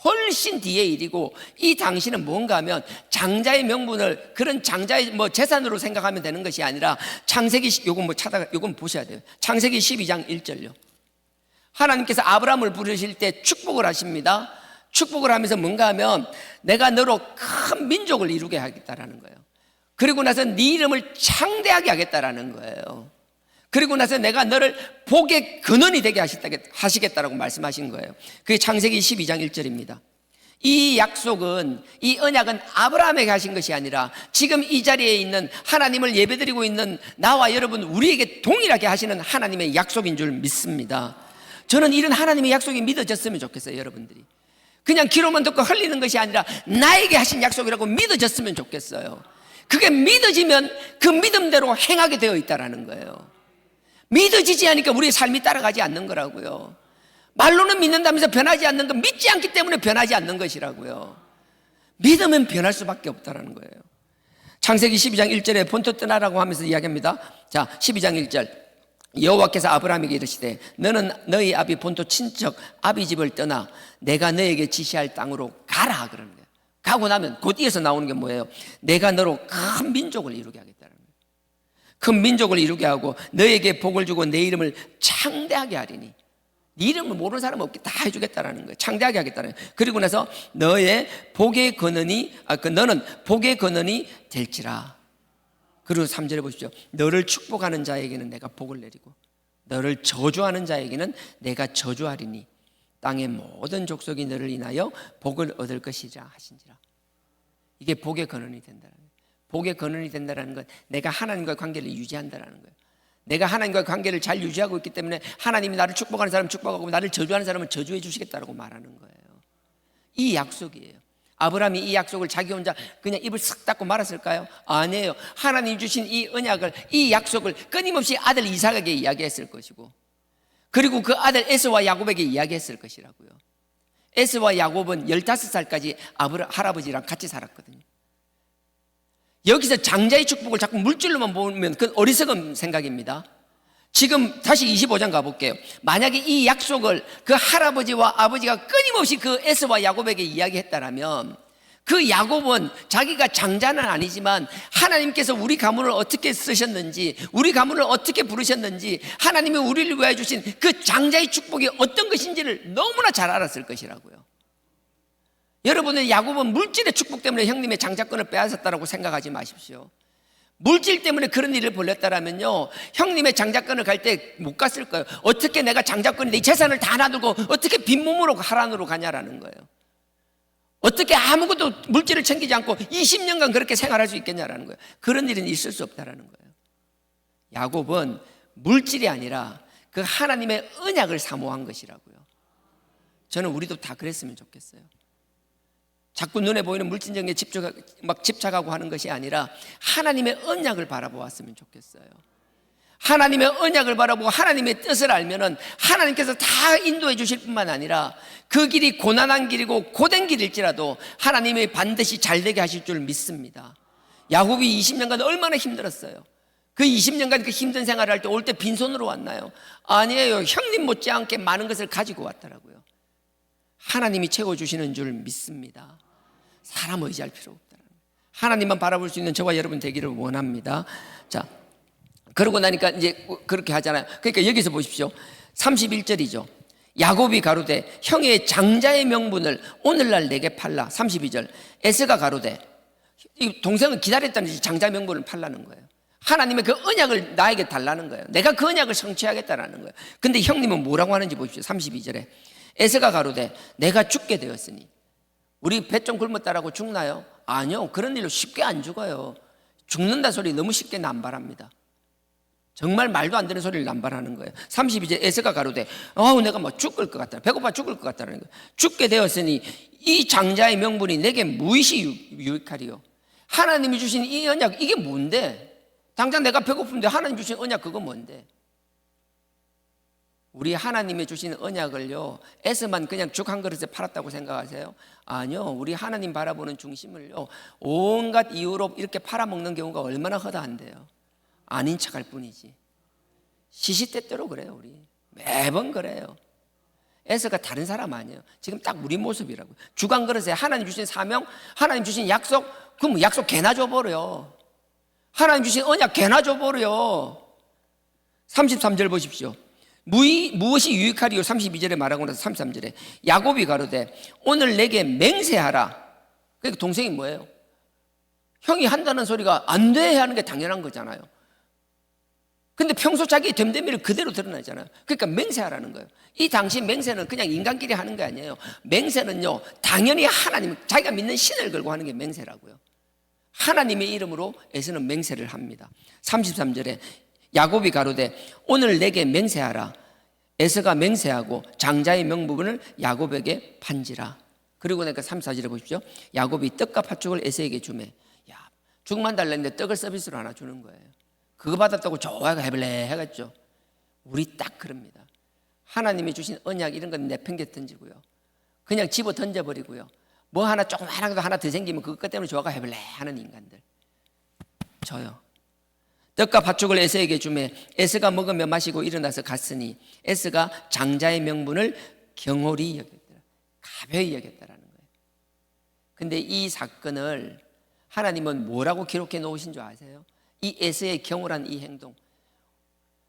훨씬 뒤의 일이고, 이 당시는 뭔가 하면 장자의 명분을 그런 장자의 재산으로 생각하면 되는 것이 아니라, 창세기, 요건 보셔야 돼요. 창세기 12장 1절요. 하나님께서 아브라함을 부르실 때 축복을 하십니다. 축복을 하면서 뭔가 하면 내가 너로 큰 민족을 이루게 하겠다라는 거예요. 그리고 나서 네 이름을 창대하게 하겠다라는 거예요. 그리고 나서 내가 너를 복의 근원이 되게 하시겠다라고 말씀하신 거예요. 그게 창세기 12장 1절입니다. 이 약속은, 이 언약은 아브라함에게 하신 것이 아니라 지금 이 자리에 있는 하나님을 예배드리고 있는 나와 여러분, 우리에게 동일하게 하시는 하나님의 약속인 줄 믿습니다. 저는 이런 하나님의 약속이 믿어졌으면 좋겠어요. 여러분들이 그냥 귀로만 듣고 흘리는 것이 아니라 나에게 하신 약속이라고 믿어졌으면 좋겠어요. 그게 믿어지면 그 믿음대로 행하게 되어 있다는 거예요. 믿어지지 않으니까 우리의 삶이 따라가지 않는 거라고요. 말로는 믿는다면서 변하지 않는 건 믿지 않기 때문에 변하지 않는 것이라고요. 믿으면 변할 수밖에 없다는 거예요. 창세기 12장 1절에 본토 떠나라고 하면서 이야기합니다. 자, 12장 1절. 여호와께서 아브라함에게 이르시되 너는 너희 아비 본토 친척 아비 집을 떠나 내가 너에게 지시할 땅으로 가라 그러는 거예요. 가고 나면 곧 이어서 나오는 게 뭐예요? 내가 너로 큰 민족을 이루게 하겠다는 거예요. 큰 민족을 이루게 하고 너에게 복을 주고 내 이름을 창대하게 하리니. 네 이름을 모르는 사람 없게 다 해주겠다라는 거예요. 창대하게 하겠다는 거예요. 그리고 나서 너의 복의 근원이 너는 복의 근원이 될지라. 그리고 3절에 보십시오. 너를 축복하는 자에게는 내가 복을 내리고 너를 저주하는 자에게는 내가 저주하리니 땅의 모든 족속이 너를 인하여 복을 얻을 것이라 하신지라. 이게 복의 근원이 된다는 거예요. 복의 근원이 된다는 건 내가 하나님과의 관계를 유지한다는 거예요. 내가 하나님과의 관계를 잘 유지하고 있기 때문에 하나님이 나를 축복하는 사람은 축복하고 나를 저주하는 사람은 저주해 주시겠다라고 말하는 거예요. 이 약속이에요. 아브라함이 이 약속을 자기 혼자 그냥 입을 쓱 닫고 말았을까요? 아니에요. 하나님 주신 이 언약을, 이 약속을 끊임없이 아들 이삭에게 이야기했을 것이고, 그리고 그 아들 에서와 야곱에게 이야기했을 것이라고요. 에서와 야곱은 15살까지 할아버지랑 같이 살았거든요. 여기서 장자의 축복을 자꾸 물질로만 보면 그건 어리석은 생각입니다. 지금 다시 25장 가볼게요. 만약에 이 약속을 그 할아버지와 아버지가 끊임없이 그 에서와 야곱에게 이야기했다라면, 그 야곱은 자기가 장자는 아니지만 하나님께서 우리 가문을 어떻게 쓰셨는지, 우리 가문을 어떻게 부르셨는지, 하나님이 우리를 위하여 주신 그 장자의 축복이 어떤 것인지를 너무나 잘 알았을 것이라고요. 여러분은 야곱은 물질의 축복 때문에 형님의 장자권을 빼앗았다고 생각하지 마십시오. 물질 때문에 그런 일을 벌였다라면요, 형님의 장자권을 갈 때 못 갔을 거예요. 어떻게 내가 장자권인데 이 재산을 다 놔두고 어떻게 빈몸으로 하란으로 가냐라는 거예요. 어떻게 아무것도 물질을 챙기지 않고 20년간 그렇게 생활할 수 있겠냐라는 거예요. 그런 일은 있을 수 없다라는 거예요. 야곱은 물질이 아니라 그 하나님의 언약을 사모한 것이라고요. 저는 우리도 다 그랬으면 좋겠어요. 자꾸 눈에 보이는 물질적인 집착하고 하는 것이 아니라 하나님의 언약을 바라보았으면 좋겠어요. 하나님의 언약을 바라보고 하나님의 뜻을 알면은 하나님께서 다 인도해 주실 뿐만 아니라 그 길이 고난한 길이고 고된 길일지라도 하나님이 반드시 잘 되게 하실 줄 믿습니다. 야곱이 20년간 얼마나 힘들었어요. 그 20년간 그 힘든 생활을 할 때 올 때 빈손으로 왔나요? 아니에요. 형님 못지않게 많은 것을 가지고 왔더라고요. 하나님이 채워주시는 줄 믿습니다. 사람 의지할 필요 없다. 하나님만 바라볼 수 있는 저와 여러분 되기를 원합니다. 자, 그러고 나니까 이제 그렇게 하잖아요. 그러니까 여기서 보십시오. 31절이죠. 야곱이 가로되 형의 장자의 명분을 오늘날 내게 팔라. 32절. 에서가 가로되, 이 동생은 기다렸다는 듯이 장자 명분을 팔라는 거예요. 하나님의 그 언약을 나에게 달라는 거예요. 내가 그 언약을 성취하겠다라는 거예요. 근데 형님은 뭐라고 하는지 보십시오. 32절에 에서가 가로되 내가 죽게 되었으니. 우리 배 좀 굶었다라고 죽나요? 아니요. 그런 일로 쉽게 안 죽어요. 죽는다 소리 너무 쉽게 남발합니다. 정말 말도 안 되는 소리를 남발하는 거예요. 32절 에서가 가로되 내가 뭐 죽을 것 같다, 배고파 죽을 것 같다는 거예요. 죽게 되었으니 이 장자의 명분이 내게 무엇이 유익하리요? 하나님이 주신 이 언약, 이게 뭔데? 당장 내가 배고픈데 하나님 주신 언약, 그거 뭔데? 우리 하나님이 주신 언약을요, 에서만 그냥 죽 한 그릇에 팔았다고 생각하세요? 아니요. 우리 하나님 바라보는 중심을요, 온갖 이유로 이렇게 팔아먹는 경우가 얼마나 허다한데요. 아닌 척할 뿐이지. 시시때때로 그래요. 우리 매번 그래요. 에서가 다른 사람 아니에요. 지금 딱 우리 모습이라고. 죽 한 그릇에 하나님 주신 사명, 하나님 주신 약속, 그럼 약속 개나 줘버려. 하나님 주신 언약 개나 줘버려. 33절 보십시오. 무엇이 유익하리요? 32절에 말하고 나서 33절에 야곱이 가로되 오늘 내게 맹세하라. 그러니까 동생이 뭐예요? 형이 한다는 소리가 안 돼 하는 게 당연한 거잖아요. 근데 평소 자기의 됨됨이를 그대로 드러나잖아요. 그러니까 맹세하라는 거예요. 이 당시 맹세는 그냥 인간끼리 하는 게 아니에요. 맹세는요, 당연히 하나님, 자기가 믿는 신을 걸고 하는 게 맹세라고요. 하나님의 이름으로 에서는 맹세를 합니다. 33절에 야곱이 가로되 오늘 내게 맹세하라. 에서가 맹세하고 장자의 명분을 야곱에게 판지라. 그리고 나니까 34절에 보십시오. 야곱이 떡과 팥죽을 에서에게 주매. 야, 죽만 달랬는데 떡을 서비스로 하나 주는 거예요. 그거 받았다고 좋아가 해볼래 해갔죠. 우리 딱 그럽니다. 하나님이 주신 언약 이런 건 내팽개 던지고요, 그냥 집어 던져버리고요, 뭐 하나 조금 하나 더 생기면 그것 때문에 좋아가 해볼래 하는 인간들, 저요. 떡과 팥죽을 에서에게 주매 에서가 먹으며 마시고 일어나서 갔으니 에서가 장자의 명분을 경홀히 여겼더라. 가벼이 여겼다라는 거예요. 근데 이 사건을 하나님은 뭐라고 기록해 놓으신 줄 아세요? 이 에서의 경솔한 이 행동,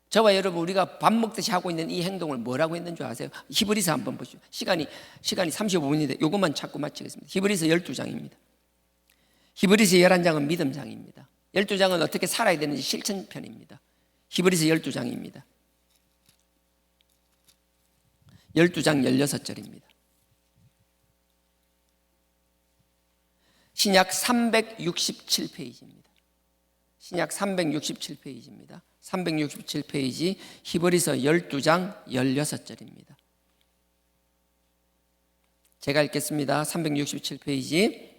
저와 여러분 우리가 밥 먹듯이 하고 있는 이 행동을 뭐라고 했는 줄 아세요? 히브리서 한번 보시죠. 시간이 35분인데 이것만 찾고 마치겠습니다. 히브리서 12장입니다. 히브리서 11장은 믿음장입니다. 12장은 어떻게 살아야 되는지 실천편입니다. 히브리서 12장입니다. 12장 16절입니다. 신약 367페이지입니다. 신약 367페이지입니다. 367페이지 히브리서 12장 16절입니다. 제가 읽겠습니다. 367페이지.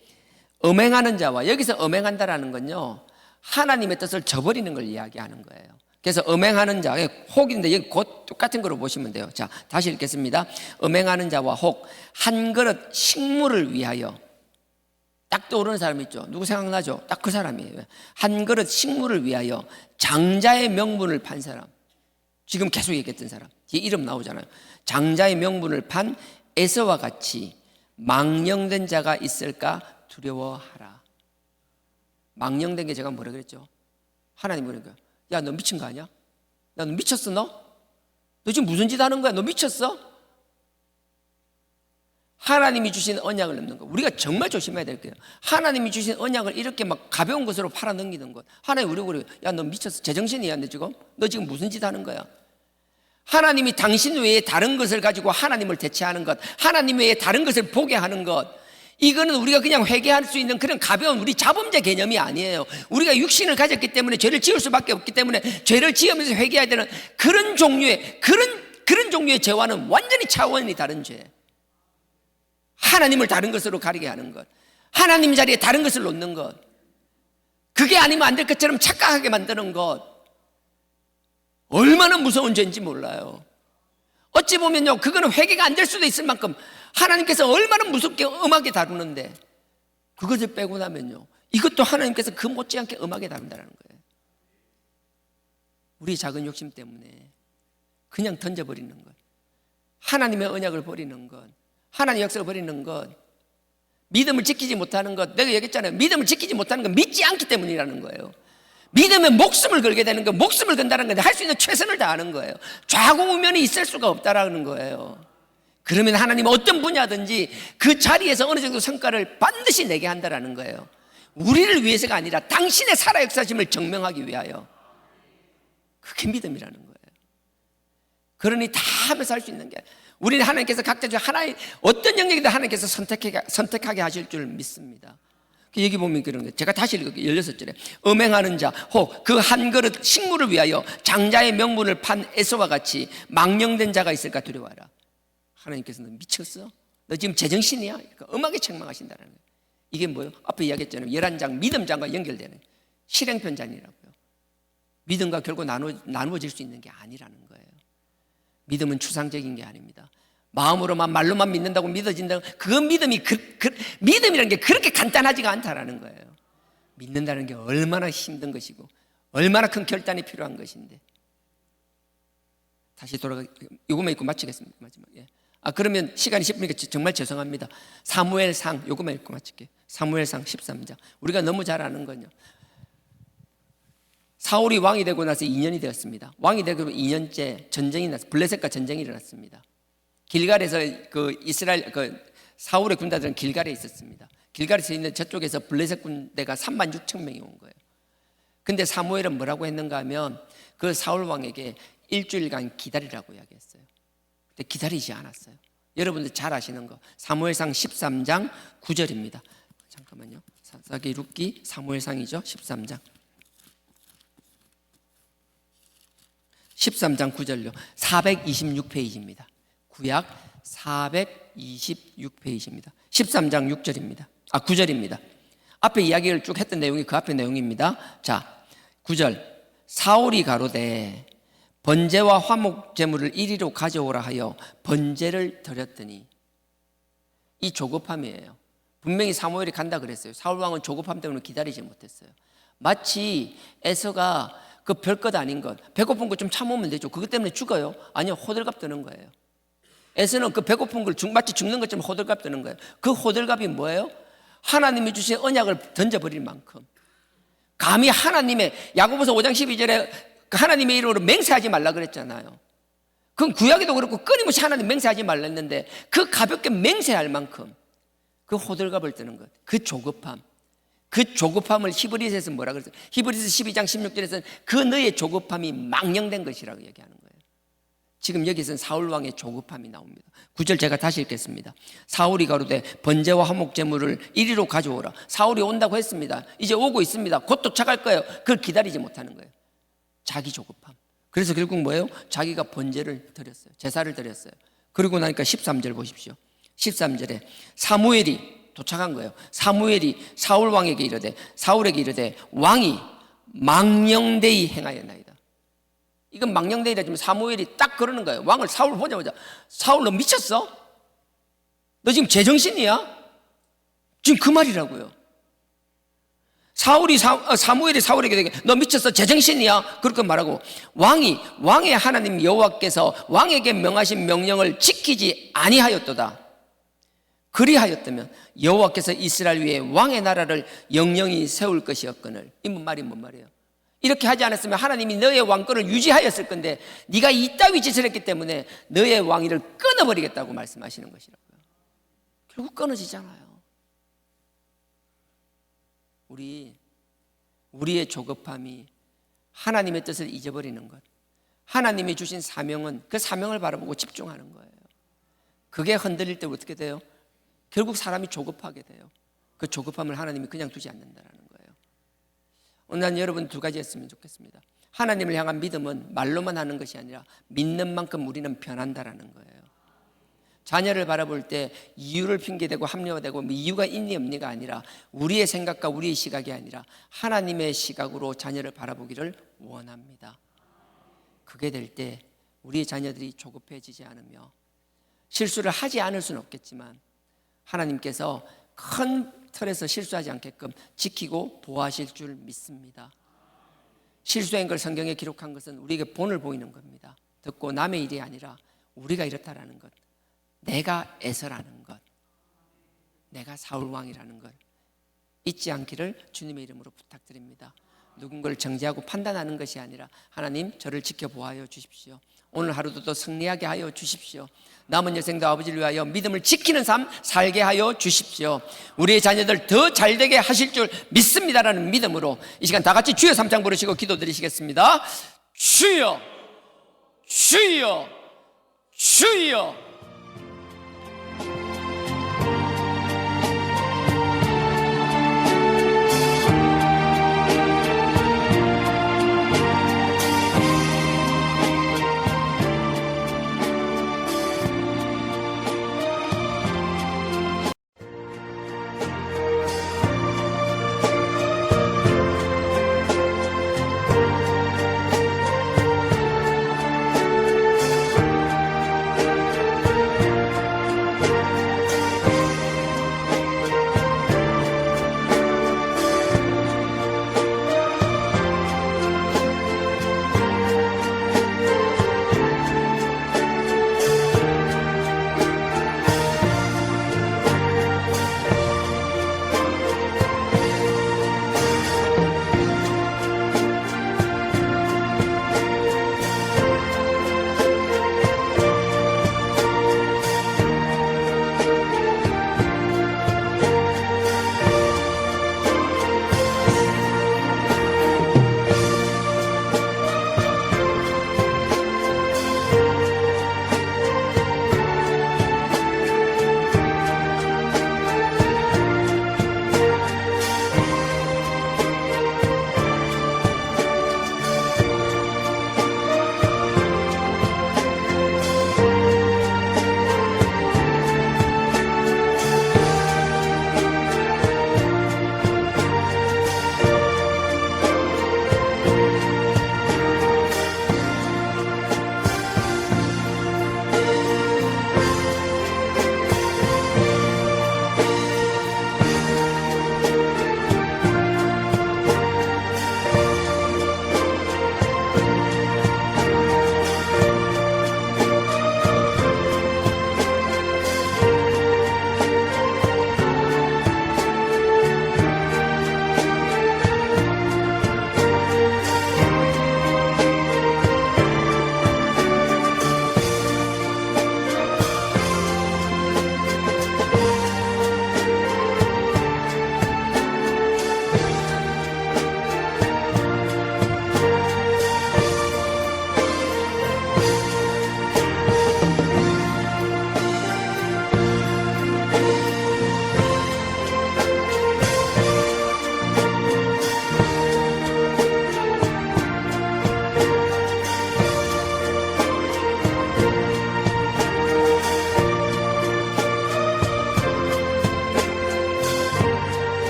음행하는 자와, 여기서 음행한다라는 건요, 하나님의 뜻을 저버리는 걸 이야기하는 거예요. 그래서 음행하는 자, 혹인데 여기 곧 똑같은 거로 보시면 돼요. 자, 다시 읽겠습니다. 음행하는 자와 혹, 한 그릇 식물을 위하여. 딱 떠오르는 사람 있죠? 누구 생각나죠? 딱 그 사람이에요. 한 그릇 식물을 위하여 장자의 명분을 판 사람. 지금 계속 얘기했던 사람. 제 이름 나오잖아요. 장자의 명분을 판 에서와 같이 망령된 자가 있을까 두려워하라. 망령된 게 제가 뭐라 그랬죠? 하나님 그러니까, 야, 너 미친 거 아니야? 야, 너 미쳤어, 너? 너 지금 무슨 짓 하는 거야? 너 미쳤어? 하나님이 주신 언약을 넘는 것, 우리가 정말 조심해야 될 거예요. 하나님이 주신 언약을 이렇게 막 가벼운 것으로 팔아 넘기는 것. 하나님 우리 그래요. 야, 너 미쳤어? 제정신이야, 너 지금 무슨 짓 하는 거야? 하나님이 당신 외에 다른 것을 가지고 하나님을 대체하는 것, 하나님 외에 다른 것을 보게 하는 것, 이거는 우리가 그냥 회개할 수 있는 그런 가벼운 우리 자범죄 개념이 아니에요. 우리가 육신을 가졌기 때문에 죄를 지을 수밖에 없기 때문에 죄를 지으면서 회개해야 되는 그런 종류의 그런 종류의 죄와는 완전히 차원이 다른 죄. 하나님을 다른 것으로 가리게 하는 것, 하나님 자리에 다른 것을 놓는 것, 그게 아니면 안 될 것처럼 착각하게 만드는 것, 얼마나 무서운 죄인지 몰라요. 어찌 보면요, 그거는 회개가 안 될 수도 있을 만큼 하나님께서 얼마나 무섭게 엄하게 다루는데, 그것을 빼고 나면요, 이것도 하나님께서 그 못지않게 엄하게 다룬다는 거예요. 우리 작은 욕심 때문에 그냥 던져버리는 것, 하나님의 언약을 버리는 것, 하나님의 역사를 버리는 것, 믿음을 지키지 못하는 것. 내가 얘기했잖아요. 믿음을 지키지 못하는 건 믿지 않기 때문이라는 거예요. 믿으면 목숨을 걸게 되는 거, 목숨을 건다는 건데 할 수 있는 최선을 다하는 거예요. 좌고우면이 있을 수가 없다라는 거예요. 그러면 하나님은 어떤 분야든지 그 자리에서 어느 정도 성과를 반드시 내게 한다라는 거예요. 우리를 위해서가 아니라 당신의 살아 역사심을 증명하기 위하여. 그게 믿음이라는 거예요. 그러니 다 하면서 할 수 있는 게, 우리는 하나님께서 각자 하나의 어떤 영역이든 하나님께서 선택하게 하실 줄 믿습니다. 여기 보면 그런 거예요. 제가 다시 읽을게요. 16절에 음행하는 자 혹 그 한 그릇 식물을 위하여 장자의 명분을 판 에서와 같이 망령된 자가 있을까 두려워하라. 하나님께서 너 미쳤어? 너 지금 제정신이야? 그러니까 엄하게 책망하신다는 거예요. 이게 뭐예요? 앞에 이야기했잖아요. 11장 믿음장과 연결되는 실행편장이라고요. 믿음과 결국 나누어질 수 있는 게 아니라는 거예요. 믿음은 추상적인 게 아닙니다. 마음으로만 말로만 믿는다고 믿어진다고, 그 믿음이 믿음이라는 게 그렇게 간단하지가 않다라는 거예요. 믿는다는 게 얼마나 힘든 것이고 얼마나 큰 결단이 필요한 것인데. 다시 요것만 읽고 마치겠습니다. 마지막. 예. 그러면 시간이 10분이니까 정말 죄송합니다. 사무엘상 요것만 읽고 마칠게요. 사무엘상 13장. 우리가 너무 잘 아는 건요, 사울이 왕이 되고 나서 2년이 되었습니다. 왕이 되고 2년째 전쟁이 났습니다. 블레셋과 전쟁이 일어났습니다. 길갈에서 이스라엘 사울의 군대들은 길갈에 있었습니다. 길갈에서 있는 저쪽에서 블레셋 군대가 36,000명이 온 거예요. 근데 사무엘은 뭐라고 했는가 하면 그 사울 왕에게 일주일간 기다리라고 이야기했어요. 근데 기다리지 않았어요. 여러분들 잘 아시는 거 사무엘상 13장 9절입니다. 잠깐만요. 사사기錄기 사무엘상이죠. 13장 9절요. 426페이지입니다. 구약 426페이지입니다. 13장 6절입니다. 9절입니다. 앞에 이야기를 쭉 했던 내용이 그 앞에 내용입니다. 자, 9절. 사울이 가로되 번제와 화목 제물을 이리로 가져오라 하여 번제를 드렸더니, 이 조급함이에요. 분명히 사무엘이 간다 그랬어요. 사울 왕은 조급함 때문에 기다리지 못했어요. 마치 에서가 그 별것 아닌 것, 배고픈 것 좀 참으면 되죠. 그것 때문에 죽어요? 아니요, 호들갑 뜨는 거예요. 에서는 그 배고픈 걸 마치 죽는 것처럼 호들갑 뜨는 거예요. 그 호들갑이 뭐예요? 하나님이 주신 언약을 던져버릴 만큼, 감히 하나님의 야고보서 5장 12절에 하나님의 이름으로 맹세하지 말라 그랬잖아요. 그건 구약에도 그렇고 끊임없이 하나님 맹세하지 말라 했는데 그 가볍게 맹세할 만큼 그 호들갑을 뜨는 것, 그 조급함을 히브리서에서 뭐라 그랬어요? 히브리서 12장 16절에서는 그 너의 조급함이 망령된 것이라고 얘기하는 거예요. 지금 여기서는 사울 왕의 조급함이 나옵니다. 9절 제가 다시 읽겠습니다. 사울이 가로되 번제와 화목 제물을 이리로 가져오라. 사울이 온다고 했습니다. 이제 오고 있습니다. 곧 도착할 거예요. 그걸 기다리지 못하는 거예요. 자기 조급함. 그래서 결국 뭐예요? 자기가 번제를 드렸어요. 제사를 드렸어요. 그리고 나니까 13절 보십시오. 13절에 사무엘이 도착한 거예요. 사무엘이 사울 왕에게 이르되 사울에게 이르되 왕이 망령되이 행하였나이다. 이건 망령되이라 지금 사무엘이 딱 그러는 거예요. 왕을 사울 보자마자 사울 너 미쳤어? 너 지금 제정신이야? 지금 그 말이라고요. 사무엘이 사울에게 되게 너 미쳤어? 제정신이야? 그렇게 말하고 왕의 하나님 여호와께서 왕에게 명하신 명령을 지키지 아니하였도다. 그리하였다면 여호와께서 이스라엘 위에 왕의 나라를 영영히 세울 것이었거늘. 이 말이 뭔 말이에요? 이렇게 하지 않았으면 하나님이 너의 왕권을 유지하였을 건데 네가 이따위 짓을 했기 때문에 너의 왕위를 끊어버리겠다고 말씀하시는 것이라고요. 결국 끊어지잖아요. 우리의 조급함이 하나님의 뜻을 잊어버리는 것, 하나님이 주신 사명은 그 사명을 바라보고 집중하는 거예요. 그게 흔들릴 때 어떻게 돼요? 결국 사람이 조급하게 돼요. 그 조급함을 하나님이 그냥 두지 않는다는 거예요. 오늘 난 여러분 두 가지 했으면 좋겠습니다. 하나님을 향한 믿음은 말로만 하는 것이 아니라 믿는 만큼 우리는 변한다라는 거예요. 자녀를 바라볼 때 이유를 핑계대고 합리화되고 이유가 있니 없니가 아니라 우리의 생각과 우리의 시각이 아니라 하나님의 시각으로 자녀를 바라보기를 원합니다. 그게 될 때 우리의 자녀들이 조급해지지 않으며 실수를 하지 않을 수는 없겠지만 하나님께서 큰 틀에서 실수하지 않게끔 지키고 보호하실 줄 믿습니다. 실수한 걸 성경에 기록한 것은 우리에게 본을 보이는 겁니다. 듣고 남의 일이 아니라 우리가 이렇다라는 것, 내가 에서라는 것, 내가 사울왕이라는 것 잊지 않기를 주님의 이름으로 부탁드립니다. 누군가를 정죄하고 판단하는 것이 아니라 하나님 저를 지켜보아여 주십시오. 오늘 하루도 또 승리하게 하여 주십시오. 남은 여생도 아버지를 위하여 믿음을 지키는 삶 살게 하여 주십시오. 우리의 자녀들 더 잘되게 하실 줄 믿습니다라는 믿음으로 이 시간 다 같이 주여 3장 부르시고 기도드리시겠습니다. 주여 주여 주여.